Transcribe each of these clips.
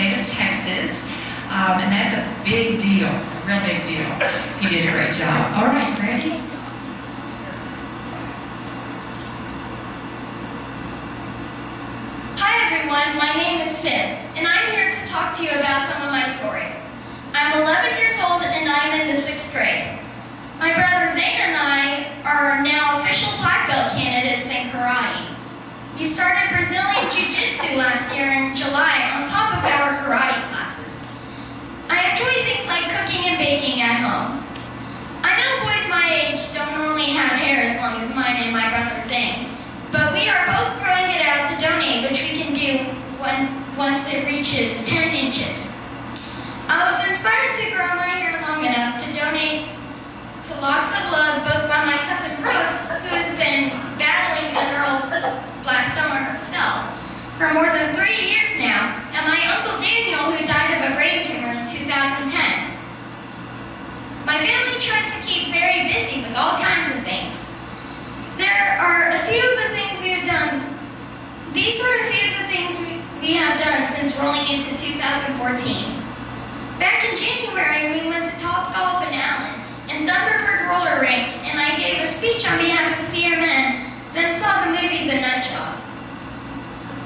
state of Texas, and that's a big deal, a real big deal. He did a great job. All right, ready? That's awesome. Hi everyone, my name is Sim, and I'm here to talk to you about some of my story. I'm 11 years old and I'm in the 6th grade. My brother Zane and I are now official black belt candidates in karate. We started Brazilian Jiu-Jitsu last year in July on top of our karate classes. I enjoy things like cooking and baking at home. I know boys my age don't normally have hair as long as mine and my brother Zane's, but we are both growing it out to donate, which we can do once it reaches 10 inches. I was inspired to grow my hair long enough to donate to Locks of Love, both by my cousin Brooke, who has been battling a neuroblastoma herself for more than 3 years now, and my Uncle Daniel, who died of a brain tumor in 2010. My family tries to keep very busy with all kinds of things. There are a few of the things we have done. These are a few of the things we have done since rolling into 2014. Back in January, we went to Top Golf in Allen and Thunderbird Roller Rink, and I gave a speech on behalf of CMN, then saw the movie The Nut Job.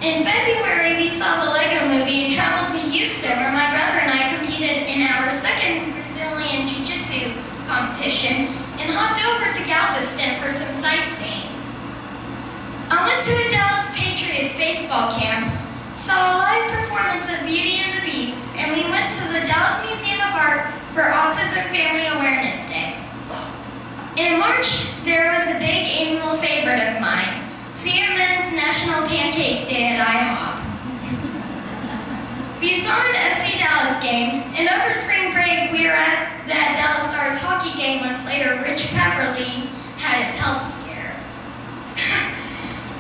In February, we saw the Lego movie and traveled to Houston, where my brother and I competed in our second Brazilian Jiu-Jitsu competition and hopped over to Galveston for some sightseeing. I went to a Dallas Patriots baseball camp, saw a live performance of Beauty and the Beast, and we went to the Dallas Museum of Art for Autism Family Awareness Day. In March, there was a big annual favorite of mine, CMN's National Pancake Day at IHOP. We saw an SC Dallas game, and over spring break, we were at that Dallas Stars hockey game when player Rich Peverly had his health scare.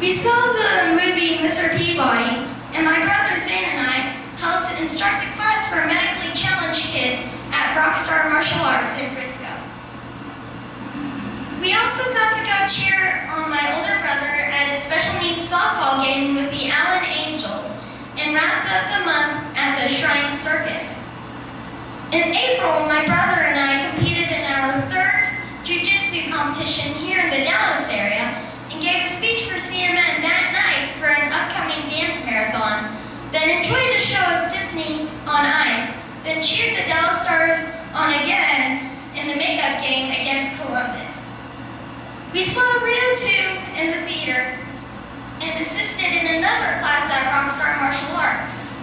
We saw the movie Mr. Peabody, and my brother Zane and I helped instruct a class for medically challenged kids at Rockstar Martial Arts in Frisco. We also got to go cheer on my older brother at a special needs softball game with the Allen Angels and wrapped up the month at the Shrine Circus. In April, my brother and I competed in our 3rd Jiu-Jitsu competition here in the Dallas area and gave a speech for CMN that night for an upcoming dance marathon, then enjoyed a show of Disney on Ice, then cheered the Dallas Stars on again in the makeup game against Columbus. We saw Rio 2 in the theater and assisted in another class at Rockstar Martial Arts.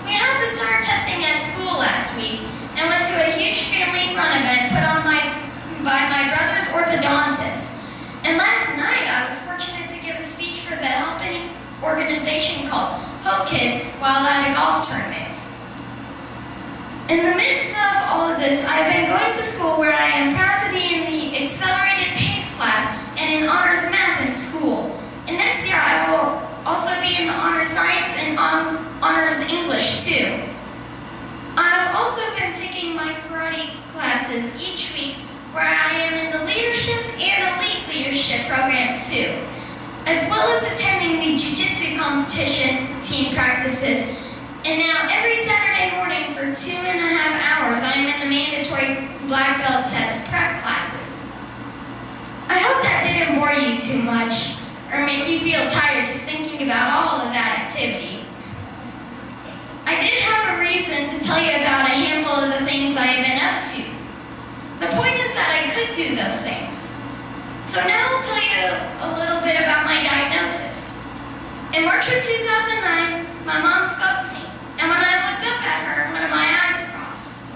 We had to start testing at school last week and went to a huge family fun event put on by my brother's orthodontist. And last night I was fortunate to give a speech for the helping organization called Hope Kids while at a golf tournament. In the midst of all of this, I've been going to school where I am proud to be in the accelerated pace class and in honors math in school. And next year I will also be in the honors science and honors English too. I've also been taking my karate classes each week where I am in the leadership and elite leadership programs too, as well as attending the Jiu-Jitsu competition team practices. And now every Saturday morning for 2.5 hours, I am in the mandatory black belt test prep classes. I hope that didn't bore you too much or make you feel tired just thinking about all of that activity. I did have a reason to tell you about a handful of the things I have been up to. The point is that I could do those things. So now I'll tell you a little bit about my diagnosis. In March of 2009, my mom spoke to me, and when I looked up at her, one of my eyes crossed.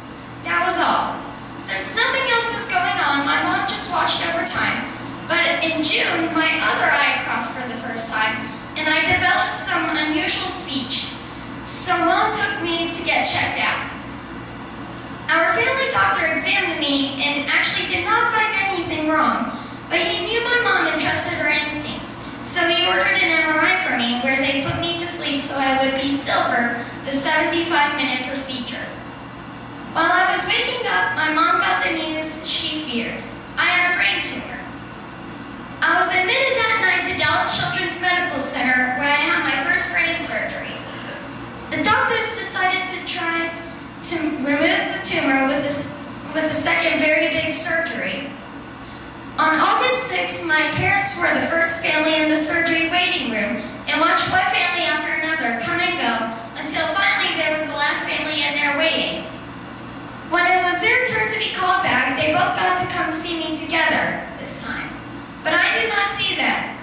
That was all. Since nothing else was going on, my mom just watched over time. But in June, my other eye crossed for the first time, and I developed some unusual speech. So Mom took me to get checked out. Our family doctor examined me and actually did not find anything wrong, but he knew my mom and trusted her instincts. So he ordered an MRI for me where they put me to sleep so I would be still for the 75-minute procedure. While I was waking up, my mom got the news she feared. I had a brain tumor. I was admitted that night to Dallas Children's Medical Center where I had my first brain surgery. The doctors decided to remove the tumor with a second very big surgery. On August 6th, my parents were the first family in the surgery waiting room and watched one family after another come and go until finally they were the last family in there waiting. When it was their turn to be called back, they both got to come see me together this time. But I did not see that.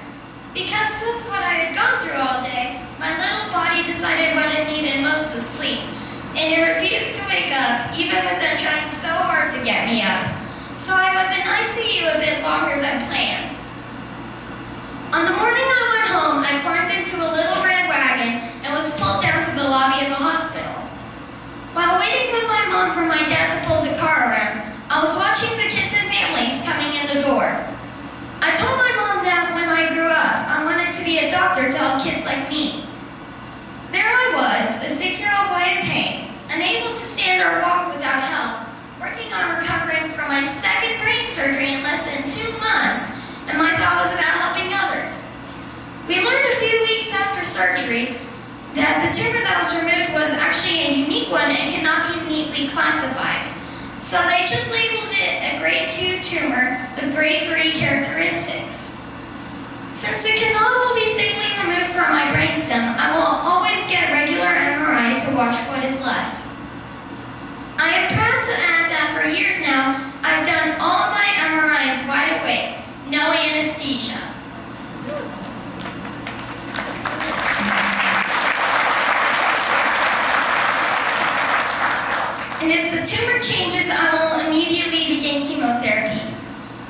Because of what I had gone through all day, my little body decided what it needed most was sleep, and it refused to wake up, even with them trying so hard to get me up. So I was in ICU a bit longer than planned. On the morning I went home, I climbed into a little red wagon and was pulled down to the lobby of the hospital. While waiting with my mom for my dad to pull the car around, I was watching the kids and families coming in the door. I told my mom that when I grew up, I wanted to be a doctor to help kids like me. There I was, a 6-year-old boy in pain, unable to stand or walk without help, working on recovering from my second brain surgery in less than 2 months, and my thought was about helping others. We learned a few weeks after surgery that the tumor that was removed was actually a unique one and cannot be neatly classified. So they just labeled it a grade 2 tumor with grade 3 characteristics. Since it cannot all be safely removed from my brainstem, I will always get regular MRIs to watch what is left. I am proud to add that for years now, I've done all of my MRIs wide awake, no anesthesia. And if the tumor changes, I will immediately begin chemotherapy.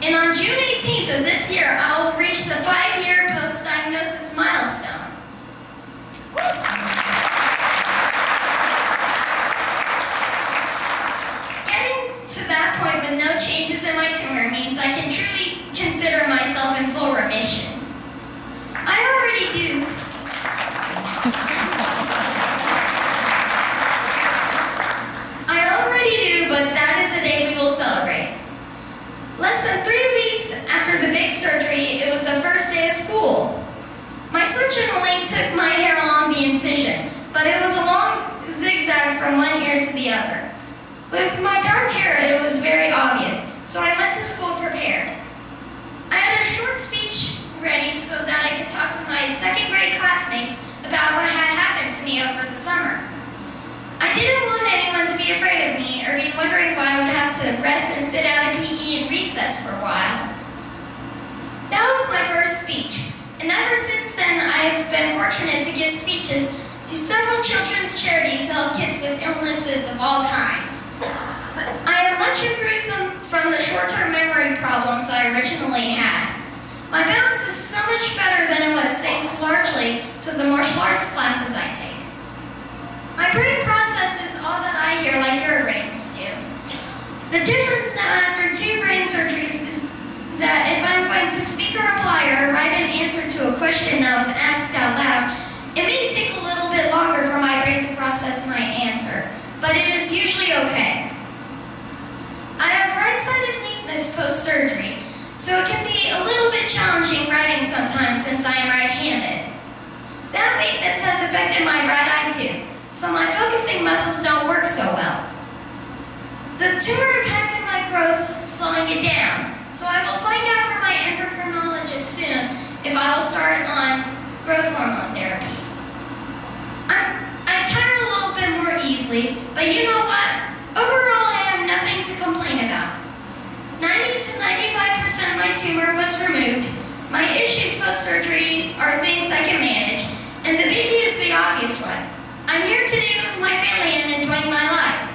And on June 18th of this year, I will reach the 5-year post-diagnosis milestone. Getting to that point with no changes in my tumor means I can truly consider myself in full remission. I already do. But that is the day we will celebrate. Less than 3 weeks after the big surgery, it was the first day of school. My surgeon only took my hair along the incision, but it was a long zigzag from one ear to the other. With my dark hair, it was very obvious, so I went to school prepared. I had a short speech ready so that I could talk to my second grade classmates about what had happened to me over the summer. I didn't want anyone to be afraid of me or be wondering why I would have to rest and sit out of PE and recess for a while. That was my first speech, and ever since then I've been fortunate to give speeches to several children's charities to help kids with illnesses of all kinds. I am much improved from the short-term memory problems I originally had. My balance is so much better than it was thanks largely to the martial arts classes I take. My brain processes all that I hear like your brains do. The difference now after 2 brain surgeries is that if I'm going to speak or reply or write an answer to a question that was asked out loud, it may take a little bit longer for my brain to process my answer, but it is usually okay. I have right-sided weakness post-surgery, so it can be a little bit challenging writing sometimes since I am right-handed. That weakness has affected my right eye too, so my focusing muscles don't work so well. The tumor impacted my growth, slowing it down, so I will find out from my endocrinologist soon if I will start on growth hormone therapy. I tire a little bit more easily, but you know what? Overall, I have nothing to complain about. 90 to 95% of my tumor was removed. My issues post-surgery are things I can manage, and the biggie is the obvious one. I'm here today with my family and enjoying my life.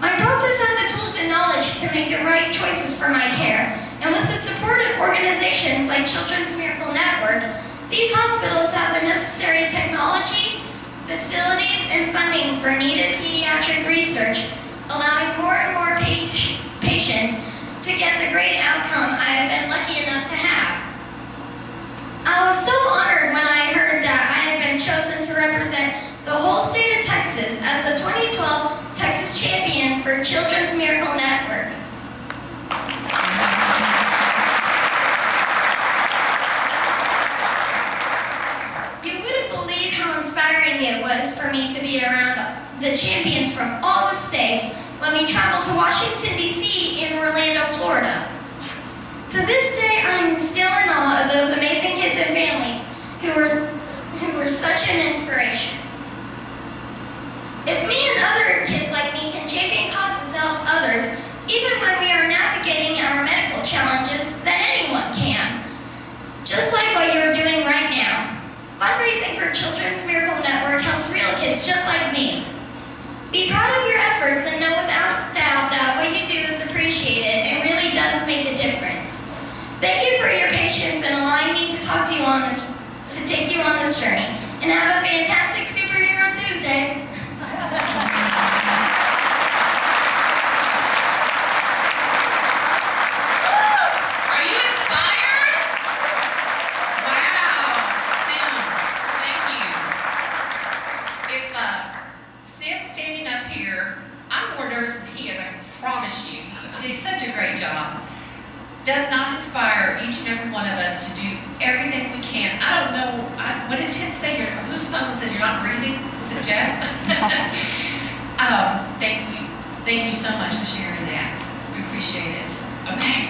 My doctors have the tools and knowledge to make the right choices for my care, and with the support of organizations like Children's Miracle Network, these hospitals have the necessary technology, facilities, and funding for needed pediatric research, allowing more and more patients to get the great outcome I have been lucky enough to have. I was so honored when I heard that I had been chosen to represent the whole state of Texas as the 2012 Texas Champion for Children's Miracle Network. You wouldn't believe how inspiring it was for me to be around the champions from all the states when we traveled to Washington, D.C. and Orlando, Florida. To this day, I'm still in awe of those amazing kids and families who were such an inspiration. If me and other kids like me can champion causes to help others, even when we are navigating our medical challenges, then anyone can. Just like what you are doing right now. Fundraising for Children's Miracle Network helps real kids just like me. Be proud of your efforts and know without doubt that what you do is appreciated and really does make a difference. Thank you for your patience and allowing me to talk to you on this, to take you on this journey. And have a fantastic Superhero Tuesday. Are you inspired? Wow, Sim, thank you. If Sim's standing up here, I'm more nervous than he is, I can promise you. He did such a great job. Does not inspire each and every one of us to do everything we can. I don't know, what did Tim say? Whose son said you're not breathing? Was it Jeff? Thank you so much for sharing that. We appreciate it. Okay.